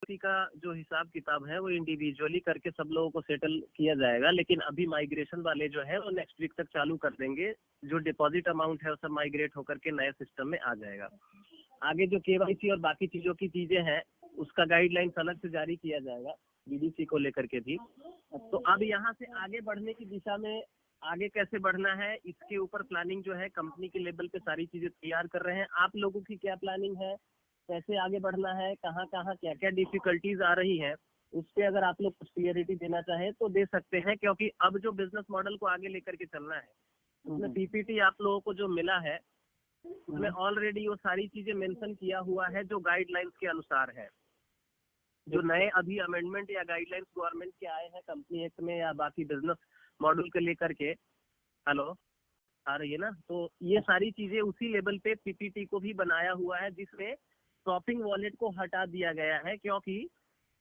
व्यक्ति का जो हिसाब किताब है वो इंडिविजुअली करके सब लोगों को सेटल किया जाएगा, लेकिन अभी माइग्रेशन वाले जो है वो नेक्स्ट वीक तक चालू कर देंगे। जो डिपॉजिट अमाउंट है वो सब माइग्रेट होकर के नए सिस्टम में आ जाएगा। आगे जो केवाईसी और बाकी चीजों की चीजें हैं उसका गाइडलाइंस अलग से जारी किया जाएगा बीडीसी को लेकर के भी। तो अब यहाँ से आगे बढ़ने की दिशा में आगे कैसे बढ़ना है इसके ऊपर प्लानिंग जो है कंपनी के लेवल पे सारी चीजें तैयार कर रहे हैं। आप लोगों की क्या प्लानिंग है, कैसे आगे बढ़ना है, कहाँ कहाँ क्या क्या डिफिकल्टीज आ रही है, उस पर अगर आप लोग कुछ क्लियरिटी देना चाहें तो दे सकते हैं। क्योंकि अब जो बिजनेस मॉडल को आगे लेकर के चलना है उसमें पीपीटी आप लोगों को जो मिला है उसमें ऑलरेडी वो सारी चीजें मेंशन किया हुआ है जो गाइडलाइंस के अनुसार है। जो नए अभी अमेंडमेंट या गाइडलाइंस गवर्नमेंट के आए हैं कंपनी एक्ट में या बाकी बिजनेस मॉडल को लेकर के, हेलो आ रही है ना, तो ये सारी चीजें उसी लेवल पे पीपीटी को भी बनाया हुआ है जिसमें शॉपिंग वॉलेट को हटा दिया गया है। क्योंकि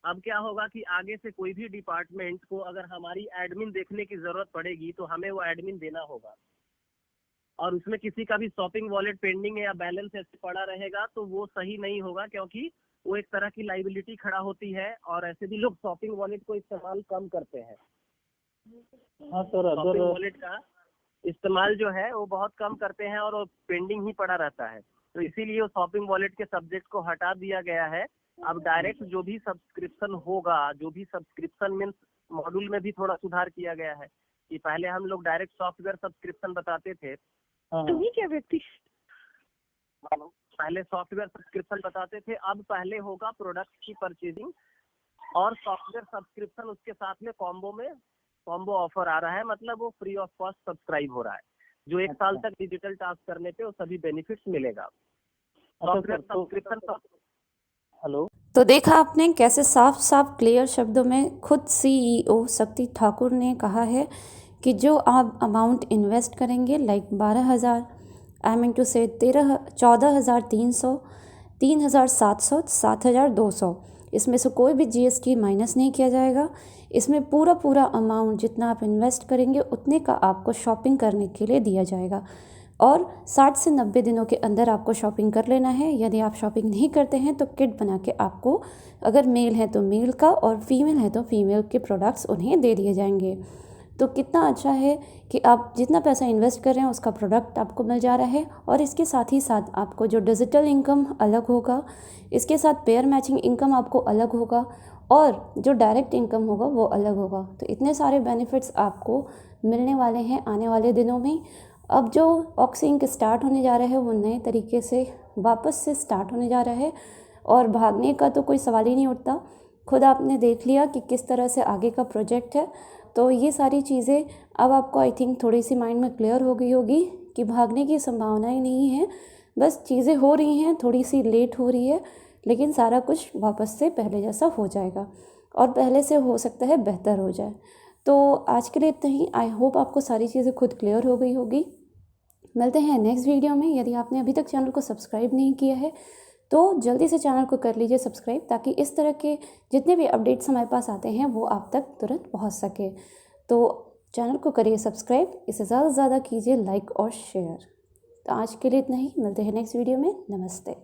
अब क्या होगा कि आगे से कोई भी डिपार्टमेंट को अगर हमारी एडमिन देखने की जरूरत पड़ेगी तो हमें वो एडमिन देना होगा, और उसमें किसी का भी शॉपिंग वॉलेट पेंडिंग है या बैलेंस ऐसे पड़ा रहेगा तो वो सही नहीं होगा, क्योंकि वो एक तरह की लाइबिलिटी खड़ा होती है और ऐसे भी लोग शॉपिंग वॉलेट को इस्तेमाल कम करते हैं। हाँ सर, शॉपिंग वॉलेट का इस्तेमाल जो है वो बहुत कम करते हैं और वो पेंडिंग ही पड़ा रहता है। तो इसीलिए शॉपिंग वॉलेट के सब्जेक्ट को हटा दिया गया है। अब डायरेक्ट जो भी सब्सक्रिप्शन होगा, जो भी सब्सक्रिप्शन मीन्स मॉड्यूल में भी थोड़ा सुधार किया गया है कि पहले हम लोग डायरेक्ट सॉफ्टवेयर सब्सक्रिप्शन बताते थे। क्या व्यक्ति पहले सॉफ्टवेयर सब्सक्रिप्शन बताते थे, अब पहले होगा प्रोडक्ट की परचेजिंग और सॉफ्टवेयर सब्सक्रिप्शन उसके साथ में कॉम्बो ऑफर आ रहा है। मतलब वो फ्री ऑफ कॉस्ट सब्सक्राइब हो रहा है। जो 1 साल तक डिजिटल टास्क करने पे वो सभी बेनिफिट्स मिलेगा। Software subscription. हेलो, तो देखा आपने कैसे साफ साफ क्लियर शब्दों में खुद सीईओ शक्ति ठाकुर ने कहा है कि जो आप अमाउंट इन्वेस्ट करेंगे लाइक 12,000, आई मीन टू से 14,300, 3,700, 7,200, इसमें से कोई भी जीएसटी माइनस नहीं किया जाएगा। इसमें पूरा अमाउंट जितना आप इन्वेस्ट करेंगे उतने का आपको शॉपिंग करने के लिए दिया जाएगा और 60 से 90 दिनों के अंदर आपको शॉपिंग कर लेना है। यदि आप शॉपिंग नहीं करते हैं तो किट बना के आपको, अगर मेल है तो मेल का और फीमेल है तो फीमेल के प्रोडक्ट्स उन्हें दे दिए जाएंगे। तो कितना अच्छा है कि आप जितना पैसा इन्वेस्ट कर रहे हैं उसका प्रोडक्ट आपको मिल जा रहा है। और इसके साथ ही साथ आपको जो डिजिटल इनकम अलग होगा, इसके साथ पेयर मैचिंग इनकम आपको अलग होगा और जो डायरेक्ट इनकम होगा वो अलग होगा। तो इतने सारे बेनिफिट्स आपको मिलने वाले हैं आने वाले दिनों में। अब जो ऑक्सिंक स्टार्ट होने जा रहा है वो नए तरीके से वापस से स्टार्ट होने जा रहा है और भागने का तो कोई सवाल ही नहीं उठता। खुद आपने देख लिया कि किस तरह से आगे का प्रोजेक्ट है। तो ये सारी चीज़ें अब आपको आई थिंक थोड़ी सी माइंड में क्लियर हो गई होगी कि भागने की संभावना ही नहीं है। बस चीज़ें हो रही हैं, थोड़ी सी लेट हो रही है, लेकिन सारा कुछ वापस से पहले जैसा हो जाएगा और पहले से हो सकता है बेहतर हो जाए। तो आज के लिए इतना ही। आई होप आपको सारी चीज़ें खुद क्लियर हो गई होगी। मिलते हैं नेक्स्ट वीडियो में। यदि आपने अभी तक चैनल को सब्सक्राइब नहीं किया है तो जल्दी से चैनल को कर लीजिए सब्सक्राइब, ताकि इस तरह के जितने भी अपडेट्स हमारे पास आते हैं वो आप तक तुरंत पहुंच सके। तो चैनल को करिए सब्सक्राइब, इसे ज़्यादा से ज़्यादा कीजिए लाइक और शेयर। तो आज के लिए इतना ही। मिलते हैं नेक्स्ट वीडियो में। नमस्ते।